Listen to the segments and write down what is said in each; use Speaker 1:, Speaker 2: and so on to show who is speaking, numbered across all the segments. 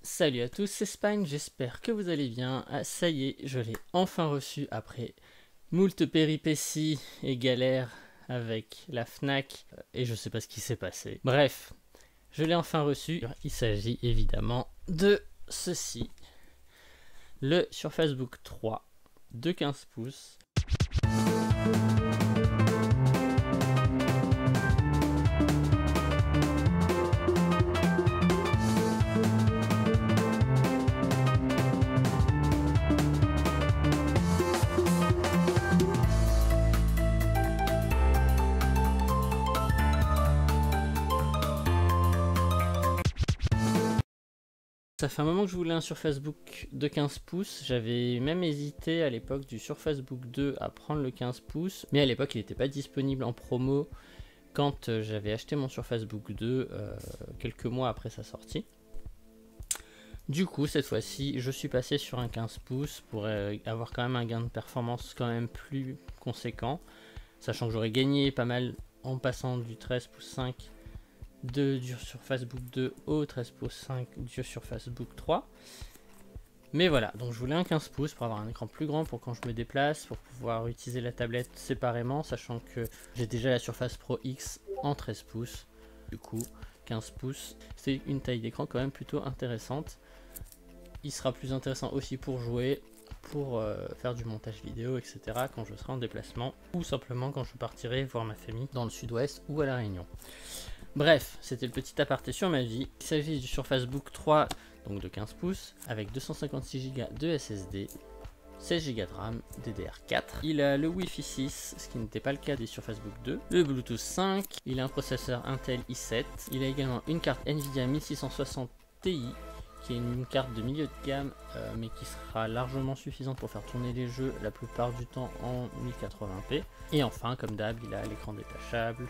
Speaker 1: Salut à tous, c'est Spine, j'espère que vous allez bien. Ah, ça y est, je l'ai enfin reçu après moult péripéties et galères avec la Fnac et je sais pas ce qui s'est passé. Bref, je l'ai enfin reçu. Il s'agit évidemment de ceci, le Surface Book 3 de 15 pouces. Ça fait un moment que je voulais un Surface Book de 15 pouces, j'avais même hésité à l'époque du Surface Book 2 à prendre le 15 pouces, mais à l'époque il n'était pas disponible en promo quand j'avais acheté mon Surface Book 2 quelques mois après sa sortie. Du coup cette fois-ci je suis passé sur un 15 pouces pour avoir quand même un gain de performance quand même plus conséquent, sachant que j'aurais gagné pas mal en passant du 13 pouces 5 du Surface Book 2 au 13 pouces 5 du Surface Book 3. Mais voilà, donc je voulais un 15 pouces pour avoir un écran plus grand pour quand je me déplace, pour pouvoir utiliser la tablette séparément, sachant que j'ai déjà la Surface Pro X en 13 pouces. Du coup, 15 pouces, c'est une taille d'écran quand même plutôt intéressante. Il sera plus intéressant aussi pour jouer, pour faire du montage vidéo, etc. quand je serai en déplacement, ou simplement quand je partirai voir ma famille dans le sud-ouest ou à La Réunion. Bref, c'était le petit aparté sur ma vie. Il s'agit du Surface Book 3, donc de 15 pouces, avec 256 Go de SSD, 16 Go de RAM, DDR4. Il a le Wi-Fi 6, ce qui n'était pas le cas des Surface Book 2, le Bluetooth 5, il a un processeur Intel i7, il a également une carte Nvidia 1660 Ti, qui est une carte de milieu de gamme, mais qui sera largement suffisante pour faire tourner les jeux la plupart du temps en 1080p. Et enfin, comme d'hab, il a l'écran détachable,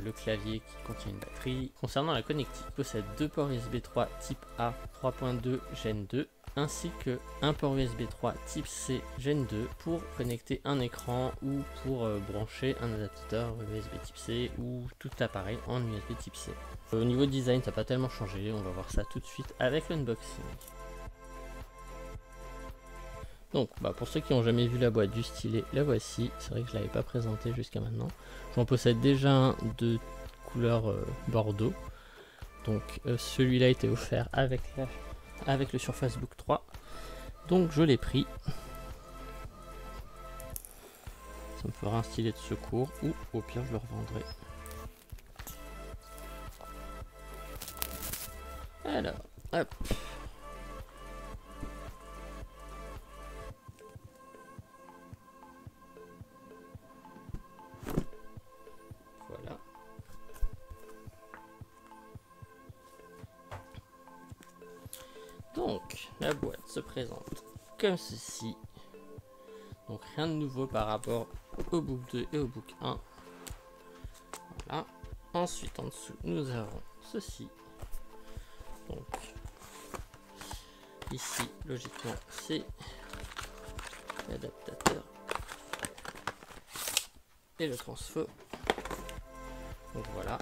Speaker 1: le clavier qui contient une batterie. Concernant la connectique, il possède deux ports USB 3 type A 3.2 Gen 2 ainsi que un port USB 3 type C Gen 2 pour connecter un écran ou pour brancher un adaptateur USB type C ou tout appareil en USB type C. Au niveau design, ça n'a pas tellement changé, on va voir ça tout de suite avec l'unboxing. Donc pour ceux qui n'ont jamais vu la boîte du stylet, la voici. C'est vrai que je ne l'avais pas présenté jusqu'à maintenant. J'en possède déjà un de couleur bordeaux. Donc celui-là a été offert avec le Surface Book 3. Donc je l'ai pris. Ça me fera un stylet de secours ou au pire je le revendrai. Alors, hop. Voilà. Donc, la boîte se présente comme ceci. Donc rien de nouveau par rapport au Book 2 et au Book 1. Voilà. Ensuite, en dessous, nous avons ceci. Donc, ici, logiquement, c'est l'adaptateur et le transfo. Donc voilà.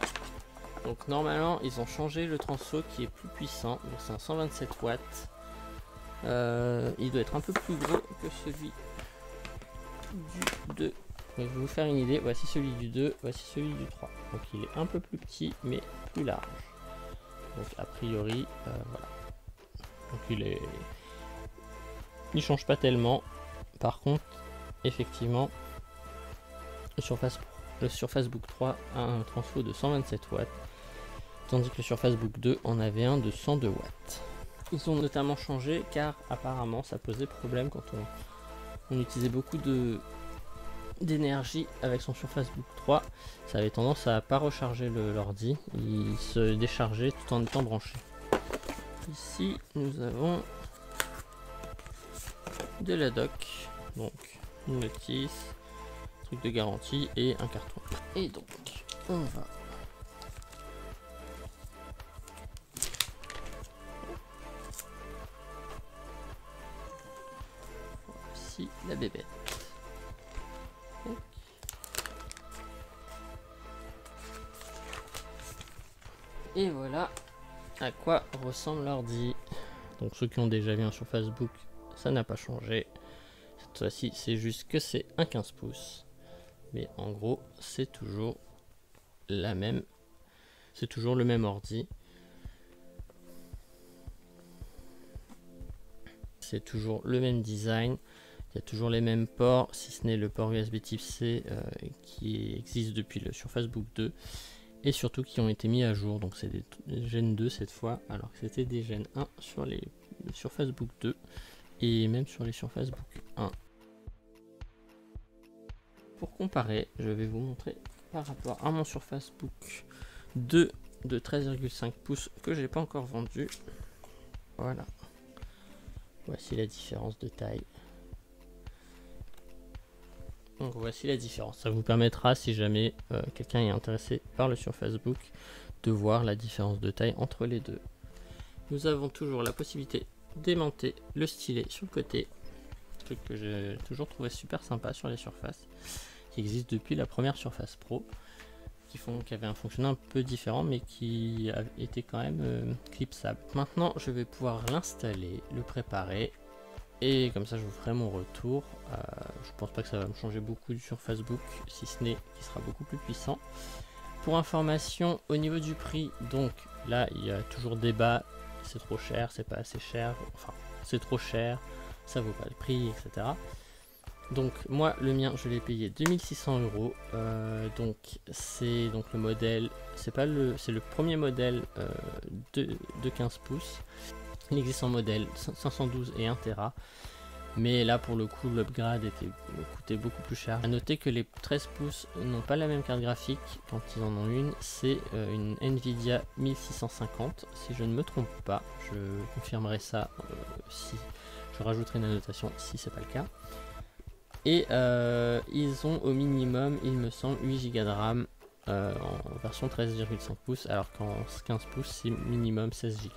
Speaker 1: Donc normalement, ils ont changé le transfo qui est plus puissant. Donc c'est un 127 watts. Il doit être un peu plus gros que celui du 2. Donc, je vais vous faire une idée. Voici celui du 2, voici celui du 3. Donc il est un peu plus petit, mais plus large. Donc a priori, voilà. Donc il change pas tellement. Par contre, effectivement, le Surface Book 3 a un transfo de 127 watts, tandis que le Surface Book 2 en avait un de 102 watts. Ils ont notamment changé car apparemment ça posait problème quand on utilisait beaucoup d'énergie avec son Surface Book 3. Ça avait tendance à pas recharger l'ordi, il se déchargeait tout en étant branché. Ici nous avons de la doc, donc une notice, truc de garantie et un carton. Et donc on va voici la bébête. Et voilà à quoi ressemble l'ordi. Donc ceux qui ont déjà vu un sur Facebook, ça n'a pas changé. Cette fois-ci, c'est juste que c'est un 15 pouces. Mais en gros, c'est toujours la même. C'est toujours le même ordi. C'est toujours le même design. Il y a toujours les mêmes ports, si ce n'est le port USB Type C qui existe depuis le Surface Book 2. Et surtout qui ont été mis à jour. Donc c'est des Gen 2 cette fois, alors que c'était des Gen 1 sur les Surface Book 2 et même sur les Surface Book 1. Pour comparer, je vais vous montrer par rapport à mon Surface Book 2 de 13,5 pouces que j'ai pas encore vendu. Voilà. Voici la différence de taille. Donc voici la différence. Ça vous permettra, si jamais quelqu'un est intéressé par le Surface Book, de voir la différence de taille entre les deux. Nous avons toujours la possibilité d'aimanter le stylet sur le côté, truc que j'ai toujours trouvé super sympa sur les Surfaces, qui existe depuis la première Surface Pro, qui avait un fonctionnement un peu différent, mais qui était quand même clipsable. Maintenant, je vais pouvoir l'installer, le préparer, et comme ça je vous ferai mon retour. Je pense pas que ça va me changer beaucoup du Surface Book, si ce n'est qu'il sera beaucoup plus puissant. Pour information, au niveau du prix, donc là il y a toujours débat, c'est trop cher, c'est pas assez cher, enfin c'est trop cher, ça vaut pas le prix, etc. Donc moi le mien je l'ai payé 2600 €, donc c'est donc le modèle, c'est le premier modèle de 15 pouces. Il existe en modèle 512 et 1 Tera, mais là pour le coup l'upgrade coûtait beaucoup plus cher. A noter que les 13 pouces n'ont pas la même carte graphique quand ils en ont une, c'est une Nvidia 1650 si je ne me trompe pas, je confirmerai ça si je rajouterai une annotation si c'est pas le cas. Et ils ont au minimum, il me semble, 8 Go de RAM en version 13,5 pouces, alors qu'en 15 pouces c'est minimum 16 Go.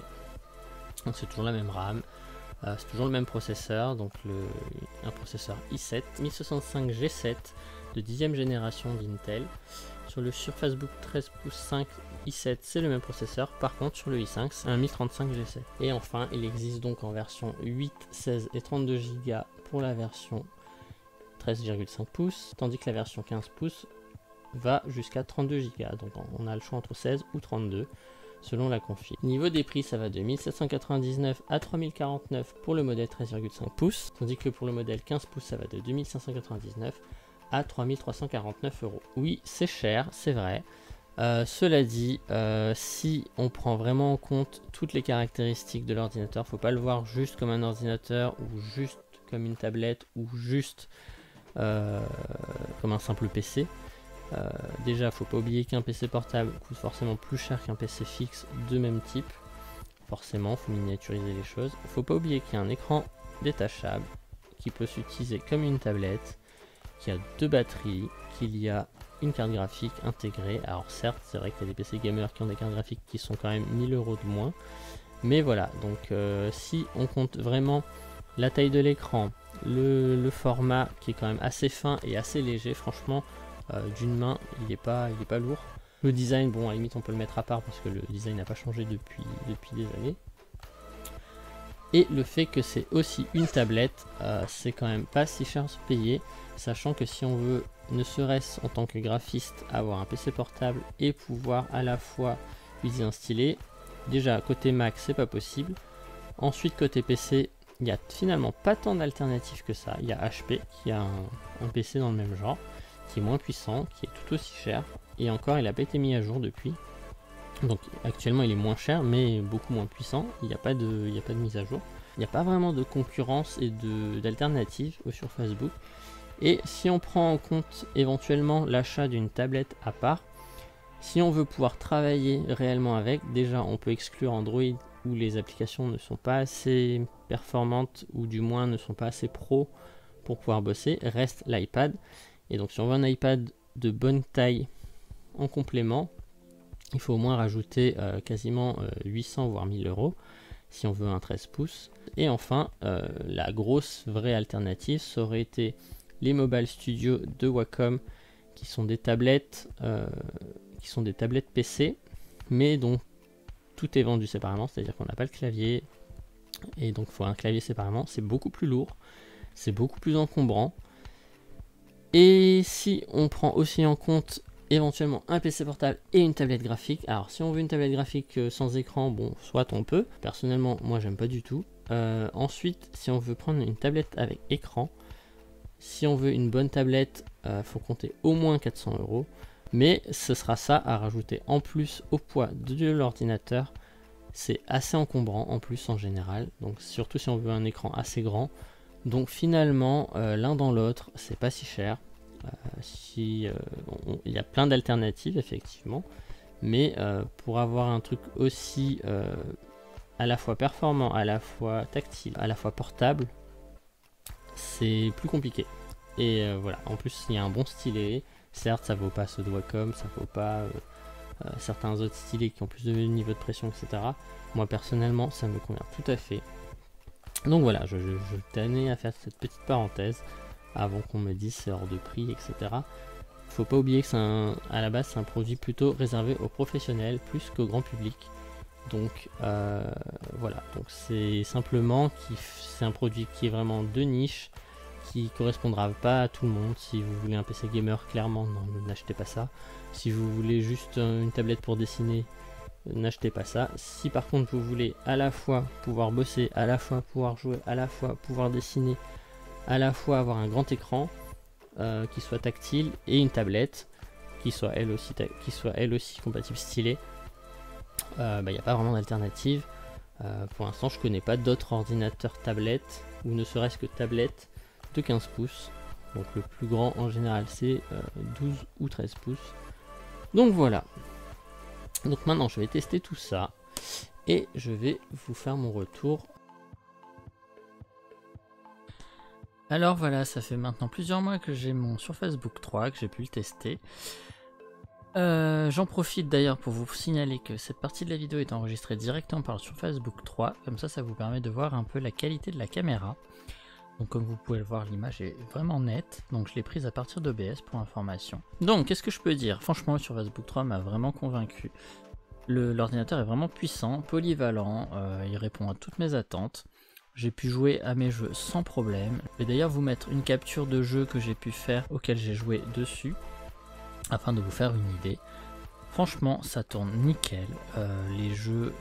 Speaker 1: Donc c'est toujours la même RAM, c'est toujours le même processeur, donc un processeur i7 1065 G7 de 10e génération d'Intel. Sur le Surface Book 13 pouces 5 i7 c'est le même processeur, par contre sur le i5 c'est un 1035 G7. Et enfin il existe donc en version 8, 16 et 32 Go pour la version 13,5 pouces, tandis que la version 15 pouces va jusqu'à 32 Go, donc on a le choix entre 16 ou 32 selon la config. Niveau des prix, ça va de 1799 à 3049 pour le modèle 13,5 pouces, tandis que pour le modèle 15 pouces, ça va de 2599 à 3349 €. Oui, c'est cher, c'est vrai. Cela dit, si on prend vraiment en compte toutes les caractéristiques de l'ordinateur, faut pas le voir juste comme un ordinateur ou juste comme une tablette ou juste comme un simple PC. Déjà, faut pas oublier qu'un PC portable coûte forcément plus cher qu'un PC fixe de même type. Forcément, faut miniaturiser les choses. Faut pas oublier qu'il y a un écran détachable qui peut s'utiliser comme une tablette, qu'il y a 2 batteries, qu'il y a une carte graphique intégrée. Alors certes, c'est vrai qu'il y a des PC gamers qui ont des cartes graphiques qui sont quand même 1000 € de moins. Mais voilà, donc si on compte vraiment la taille de l'écran, le format qui est quand même assez fin et assez léger, franchement, d'une main, il est pas lourd. Le design, bon, à la limite, on peut le mettre à part parce que le design n'a pas changé depuis des années. Et le fait que c'est aussi une tablette, c'est quand même pas si cher à se payer, sachant que si on veut, ne serait-ce en tant que graphiste, avoir un PC portable et pouvoir à la fois utiliser un stylet, déjà côté Mac, c'est pas possible. Ensuite, côté PC, il n'y a finalement pas tant d'alternatives que ça. Il y a HP qui a un PC dans le même genre, qui est moins puissant, qui est tout aussi cher, et encore il n'a pas été mis à jour depuis. Donc actuellement il est moins cher mais beaucoup moins puissant, il n'y a pas de mise à jour. Il n'y a pas vraiment de concurrence et d'alternatives au Surface Book. Et si on prend en compte éventuellement l'achat d'une tablette à part, si on veut pouvoir travailler réellement avec, déjà on peut exclure Android où les applications ne sont pas assez performantes ou du moins ne sont pas assez pro pour pouvoir bosser, reste l'iPad. Et donc si on veut un iPad de bonne taille en complément, il faut au moins rajouter quasiment 800 voire 1000 € si on veut un 13 pouces. Et enfin, la grosse vraie alternative, ça aurait été les Mobile Studio de Wacom, qui sont des tablettes PC, mais dont tout est vendu séparément, c'est-à-dire qu'on n'a pas le clavier, Et donc il faut un clavier séparément, c'est beaucoup plus lourd, c'est beaucoup plus encombrant. Et si on prend aussi en compte éventuellement un PC portable et une tablette graphique, alors si on veut une tablette graphique sans écran, bon, soit on peut, personnellement moi j'aime pas du tout. Ensuite, si on veut prendre une tablette avec écran, si on veut une bonne tablette, faut compter au moins 400 €, mais ce sera ça à rajouter en plus au poids de l'ordinateur. C'est assez encombrant en plus en général, donc surtout si on veut un écran assez grand. Donc finalement, l'un dans l'autre, c'est pas si cher. Il y a plein d'alternatives effectivement, mais pour avoir un truc aussi à la fois performant, à la fois tactile, à la fois portable, c'est plus compliqué. Et voilà, en plus il y a un bon stylet. Certes, ça vaut pas ce Wacom, ça vaut pas certains autres stylets qui ont plus de niveau de pression, etc. Moi personnellement, ça me convient tout à fait. Donc voilà, je tenais à faire cette petite parenthèse avant qu'on me dise c'est hors de prix, etc. Faut pas oublier que à la base c'est un produit plutôt réservé aux professionnels plus qu'au grand public. Donc voilà, donc c'est simplement c'est un produit qui est vraiment de niche, qui correspondra pas à tout le monde. Si vous voulez un PC gamer, clairement non, n'achetez pas ça. Si vous voulez juste une tablette pour dessiner, n'achetez pas ça. Si par contre vous voulez à la fois pouvoir bosser, à la fois pouvoir jouer, à la fois pouvoir dessiner, à la fois avoir un grand écran qui soit tactile et une tablette qui soit elle aussi compatible stylet, y a pas vraiment d'alternative. Pour l'instant je connais pas d'autres ordinateurs tablettes ou ne serait-ce que tablettes de 15 pouces. Donc le plus grand en général c'est 12 ou 13 pouces. Donc voilà. Donc maintenant je vais tester tout ça et je vais vous faire mon retour. Alors voilà, ça fait maintenant plusieurs mois que j'ai mon Surface Book 3, que j'ai pu le tester. J'en profite d'ailleurs pour vous signaler que cette partie de la vidéo est enregistrée directement par le Surface Book 3, comme ça vous permet de voir un peu la qualité de la caméra. Donc comme vous pouvez le voir, l'image est vraiment nette, donc je l'ai prise à partir d'OBS pour information. Donc qu'est-ce que je peux dire? Franchement le Surface Book 3 m'a vraiment convaincu. L'ordinateur est vraiment puissant, polyvalent, il répond à toutes mes attentes. J'ai pu jouer à mes jeux sans problème. Je vais d'ailleurs vous mettre une capture de jeu que j'ai pu faire, auquel j'ai joué dessus, afin de vous faire une idée. Franchement, ça tourne nickel. Les jeux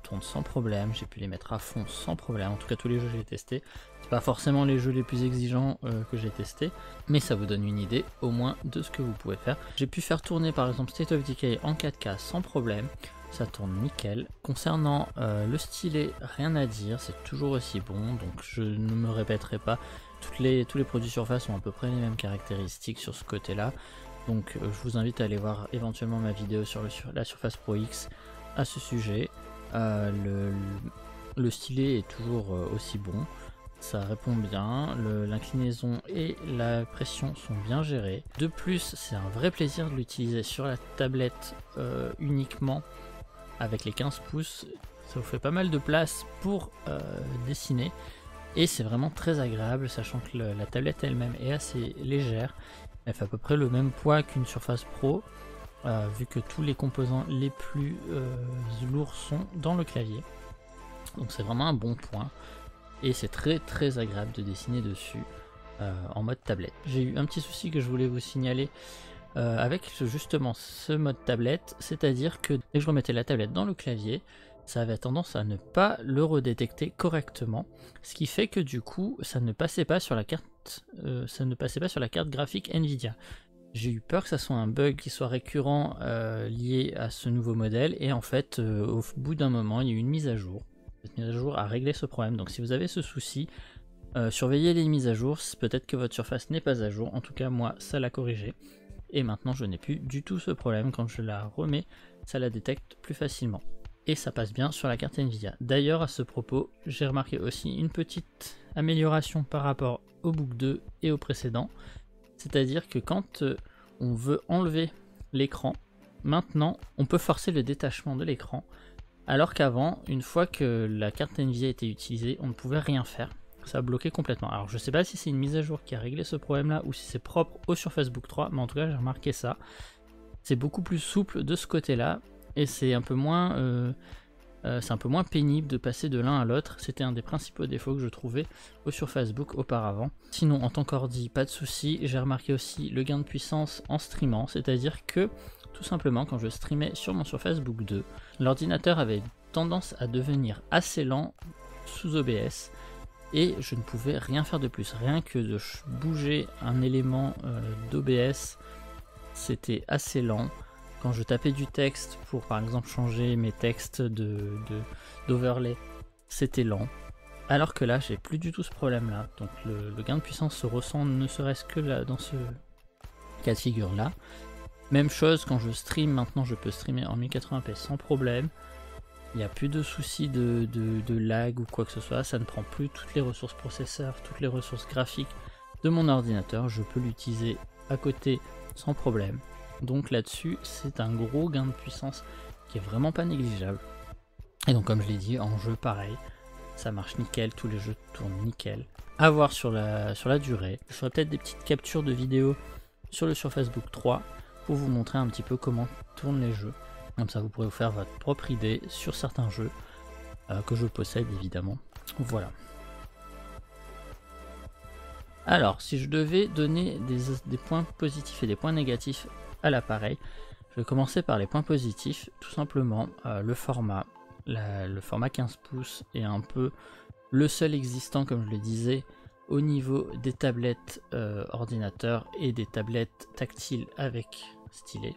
Speaker 1: tournent sans problème. J'ai pu les mettre à fond sans problème. En tout cas, tous les jeux que j'ai testés. C'est pas forcément les jeux les plus exigeants que j'ai testés, mais ça vous donne une idée au moins de ce que vous pouvez faire. J'ai pu faire tourner par exemple State of Decay en 4K sans problème. Ça tourne nickel. Concernant le stylet, rien à dire, c'est toujours aussi bon, donc je ne me répéterai pas. Tous les produits Surface ont à peu près les mêmes caractéristiques sur ce côté-là. Donc je vous invite à aller voir éventuellement ma vidéo sur la Surface Pro X à ce sujet. Le stylet est toujours aussi bon, ça répond bien, l'inclinaison et la pression sont bien gérées. De plus, c'est un vrai plaisir de l'utiliser sur la tablette uniquement avec les 15 pouces. Ça vous fait pas mal de place pour dessiner et c'est vraiment très agréable, sachant que la tablette elle-même est assez légère. Elle fait à peu près le même poids qu'une Surface Pro, vu que tous les composants les plus lourds sont dans le clavier. Donc c'est vraiment un bon point. Et c'est très agréable de dessiner dessus en mode tablette. J'ai eu un petit souci que je voulais vous signaler avec justement ce mode tablette, c'est-à-dire que dès que je remettais la tablette dans le clavier, ça avait tendance à ne pas le redétecter correctement, ce qui fait que du coup ça ne passait pas sur la carte graphique Nvidia. J'ai eu peur que ça soit un bug qui soit récurrent lié à ce nouveau modèle, et en fait au bout d'un moment il y a eu une mise à jour. Cette mise à jour a réglé ce problème, donc si vous avez ce souci, surveillez les mises à jour. Peut-être que votre Surface n'est pas à jour, en tout cas moi ça l'a corrigé, et maintenant je n'ai plus du tout ce problème. Quand je la remets, ça la détecte plus facilement. Et ça passe bien sur la carte Nvidia. D'ailleurs à ce propos, j'ai remarqué aussi une petite amélioration par rapport au Book 2 et au précédent. C'est-à-dire que quand on veut enlever l'écran, maintenant on peut forcer le détachement de l'écran. Alors qu'avant, une fois que la carte Nvidia était utilisée, on ne pouvait rien faire. Ça a bloqué complètement. Alors je ne sais pas si c'est une mise à jour qui a réglé ce problème là ou si c'est propre au Surface Book 3, mais en tout cas j'ai remarqué ça. C'est beaucoup plus souple de ce côté là. Et c'est un peu moins c'est un peu moins pénible de passer de l'un à l'autre. C'était un des principaux défauts que je trouvais sur Facebook auparavant. Sinon, en tant qu'ordi, pas de souci. J'ai remarqué aussi le gain de puissance en streamant, c'est-à-dire que tout simplement quand je streamais sur mon Surface Book 2, l'ordinateur avait tendance à devenir assez lent sous OBS et je ne pouvais rien faire de plus. Rien que de bouger un élément d'OBS, c'était assez lent. Quand je tapais du texte pour par exemple changer mes textes d'overlay, c'était lent. Alors que là, j'ai plus du tout ce problème là. Donc le gain de puissance se ressent ne serait-ce que là, dans ce cas de figure là. Même chose quand je stream, maintenant je peux streamer en 1080p sans problème. Il n'y a plus de soucis de lag ou quoi que ce soit. Ça ne prend plus toutes les ressources processeurs, toutes les ressources graphiques de mon ordinateur. Je peux l'utiliser à côté sans problème. Donc là-dessus, c'est un gros gain de puissance qui est vraiment pas négligeable. Et donc comme je l'ai dit, en jeu pareil, ça marche nickel, tous les jeux tournent nickel. À voir sur la durée. Je ferai peut-être des petites captures de vidéos sur le Surface Book 3 pour vous montrer un petit peu comment tournent les jeux. Comme ça vous pourrez vous faire votre propre idée sur certains jeux que je possède évidemment. Voilà. Alors si je devais donner des points positifs et des points négatifs à l'appareil, je vais commencer par les points positifs. Tout simplement le format 15 pouces est un peu le seul existant, comme je le disais, au niveau des tablettes ordinateurs et des tablettes tactiles avec stylet.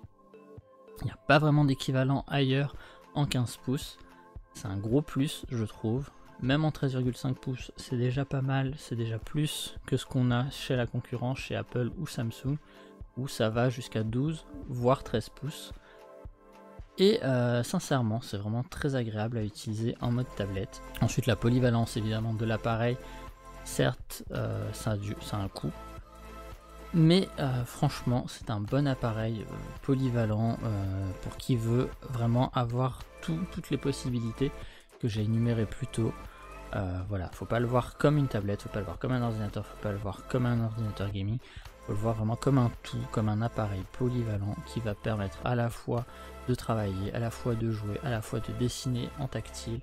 Speaker 1: Il n'y a pas vraiment d'équivalent ailleurs en 15 pouces. C'est un gros plus, je trouve. Même en 13,5 pouces, c'est déjà pas mal. C'est déjà plus que ce qu'on a chez la concurrence, chez Apple ou Samsung, où ça va jusqu'à 12, voire 13 pouces. Et sincèrement, c'est vraiment très agréable à utiliser en mode tablette. Ensuite, la polyvalence évidemment de l'appareil. Certes, ça a un coût. Mais franchement, c'est un bon appareil polyvalent pour qui veut vraiment avoir toutes les possibilités que j'ai énumérées plus tôt. Voilà, faut pas le voir comme une tablette, faut pas le voir comme un ordinateur, faut pas le voir comme un ordinateur gaming. Faut le voir vraiment comme un tout, comme un appareil polyvalent qui va permettre à la fois de travailler, à la fois de jouer, à la fois de dessiner en tactile,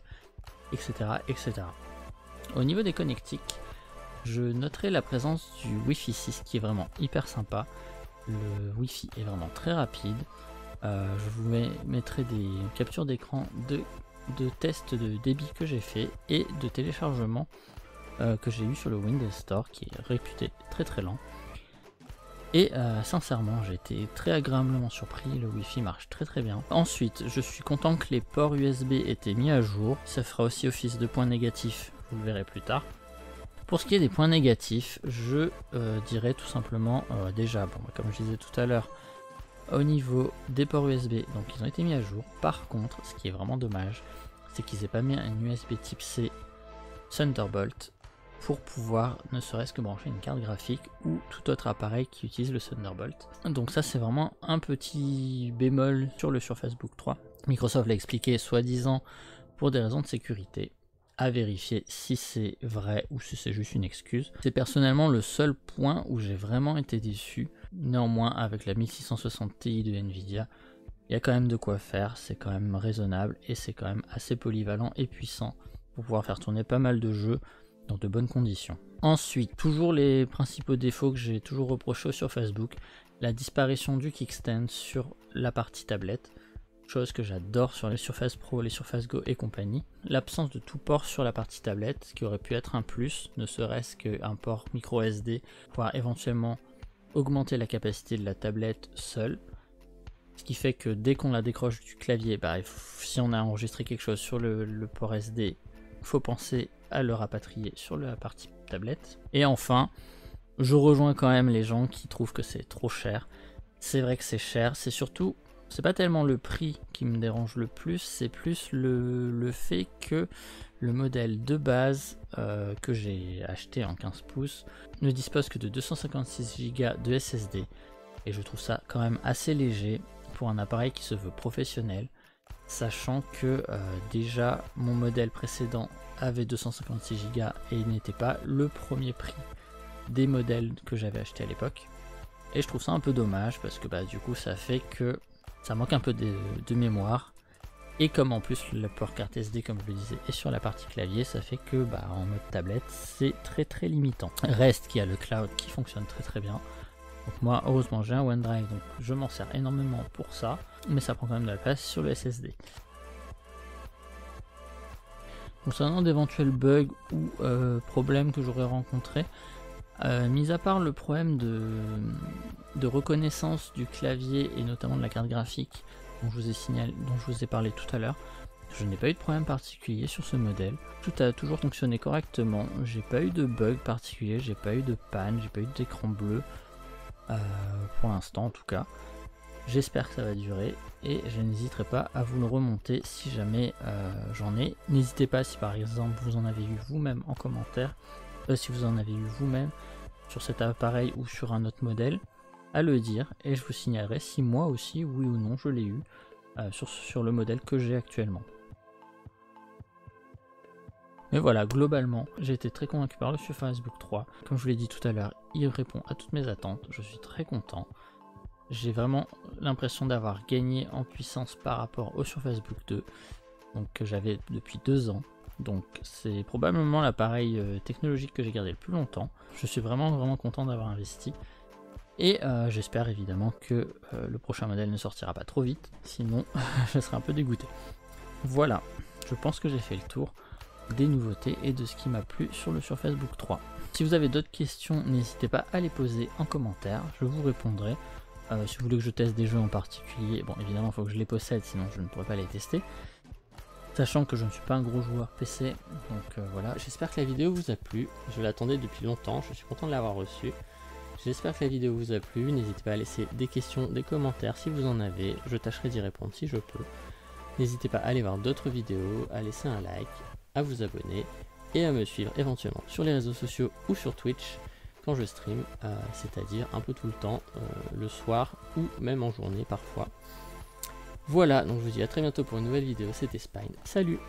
Speaker 1: etc. etc. Au niveau des connectiques, je noterai la présence du Wi-Fi 6 qui est vraiment hyper sympa. Le Wi-Fi est vraiment très rapide. Je vous mettrai des captures d'écran de tests de débit que j'ai fait et de téléchargement que j'ai eu sur le Windows Store qui est réputé très très lent. Et sincèrement, j'ai été très agréablement surpris, le Wi-Fi marche très très bien. Ensuite, je suis content que les ports USB étaient mis à jour. Ça fera aussi office de points négatifs, vous le verrez plus tard. Pour ce qui est des points négatifs, je dirais tout simplement, déjà, bon, comme je disais tout à l'heure, au niveau des ports USB, donc ils ont été mis à jour. Par contre, ce qui est vraiment dommage, c'est qu'ils n'aient pas mis un USB type C Thunderbolt pour pouvoir ne serait-ce que brancher une carte graphique ou tout autre appareil qui utilise le Thunderbolt. Donc ça c'est vraiment un petit bémol sur le Surface Book 3. Microsoft l'a expliqué soi-disant pour des raisons de sécurité. À vérifier si c'est vrai ou si c'est juste une excuse. C'est personnellement le seul point où j'ai vraiment été déçu. Néanmoins, avec la 1660 Ti de Nvidia, il y a quand même de quoi faire, c'est quand même raisonnable et c'est quand même assez polyvalent et puissant pour pouvoir faire tourner pas mal de jeux dans de bonnes conditions. Ensuite, toujours les principaux défauts que j'ai toujours reprochés sur Facebook, la disparition du kickstand sur la partie tablette. Chose que j'adore sur les Surface Pro, les Surface Go et compagnie. L'absence de tout port sur la partie tablette, ce qui aurait pu être un plus, ne serait-ce qu'un port micro SD, pouvoir éventuellement augmenter la capacité de la tablette seule. Ce qui fait que dès qu'on la décroche du clavier, si on a enregistré quelque chose sur le port SD, il faut penser à le rapatrier sur la partie tablette. Et enfin, je rejoins quand même les gens qui trouvent que c'est trop cher. C'est vrai que c'est cher, c'est surtout... C'est pas tellement le prix qui me dérange le plus, c'est plus le fait que le modèle de base que j'ai acheté en 15 pouces ne dispose que de 256 Go de SSD. Et je trouve ça quand même assez léger pour un appareil qui se veut professionnel, sachant que déjà mon modèle précédent avait 256 Go et n'était pas le premier prix des modèles que j'avais acheté à l'époque. Et je trouve ça un peu dommage parce que du coup ça fait que ça manque un peu de mémoire Et comme en plus le port carte SD, comme je le disais, est sur la partie clavier, ça fait que en mode tablette, c'est très limitant. Reste qu'il y a le cloud qui fonctionne très bien. Donc moi, heureusement, j'ai un OneDrive, donc je m'en sers énormément pour ça, mais ça prend quand même de la place sur le SSD. Concernant d'éventuels bugs ou problèmes que j'aurais rencontrés, mis à part le problème de reconnaissance du clavier et notamment de la carte graphique dont je vous ai parlé tout à l'heure, je n'ai pas eu de problème particulier sur ce modèle. Tout a toujours fonctionné correctement, j'ai pas eu de bug particulier, j'ai pas eu de panne, j'ai pas eu d'écran bleu, pour l'instant en tout cas. J'espère que ça va durer et je n'hésiterai pas à vous le remonter si jamais j'en ai. N'hésitez pas si par exemple vous en avez eu vous-même en commentaire, si vous en avez eu vous-même sur cet appareil ou sur un autre modèle, à le dire et je vous signalerai si moi aussi, oui ou non, je l'ai eu sur le modèle que j'ai actuellement. Mais voilà, globalement, j'ai été très convaincu par le Surface Book 3. Comme je vous l'ai dit tout à l'heure, il répond à toutes mes attentes, je suis très content. J'ai vraiment l'impression d'avoir gagné en puissance par rapport au Surface Book 2, donc que j'avais depuis 2 ans. Donc c'est probablement l'appareil technologique que j'ai gardé le plus longtemps. Je suis vraiment content d'avoir investi. Et j'espère évidemment que le prochain modèle ne sortira pas trop vite, sinon je serai un peu dégoûté. Voilà, je pense que j'ai fait le tour des nouveautés et de ce qui m'a plu sur le Surface Book 3. Si vous avez d'autres questions, n'hésitez pas à les poser en commentaire, je vous répondrai. Si vous voulez que je teste des jeux en particulier, bon évidemment il faut que je les possède, sinon je ne pourrais pas les tester. Sachant que je ne suis pas un gros joueur PC, donc voilà. J'espère que la vidéo vous a plu, je l'attendais depuis longtemps, je suis content de l'avoir reçue. J'espère que la vidéo vous a plu, n'hésitez pas à laisser des questions, des commentaires si vous en avez, je tâcherai d'y répondre si je peux. N'hésitez pas à aller voir d'autres vidéos, à laisser un like, à vous abonner et à me suivre éventuellement sur les réseaux sociaux ou sur Twitch quand je stream, c'est-à-dire un peu tout le temps, le soir ou même en journée parfois. Voilà, donc je vous dis à très bientôt pour une nouvelle vidéo, c'était Spine, salut!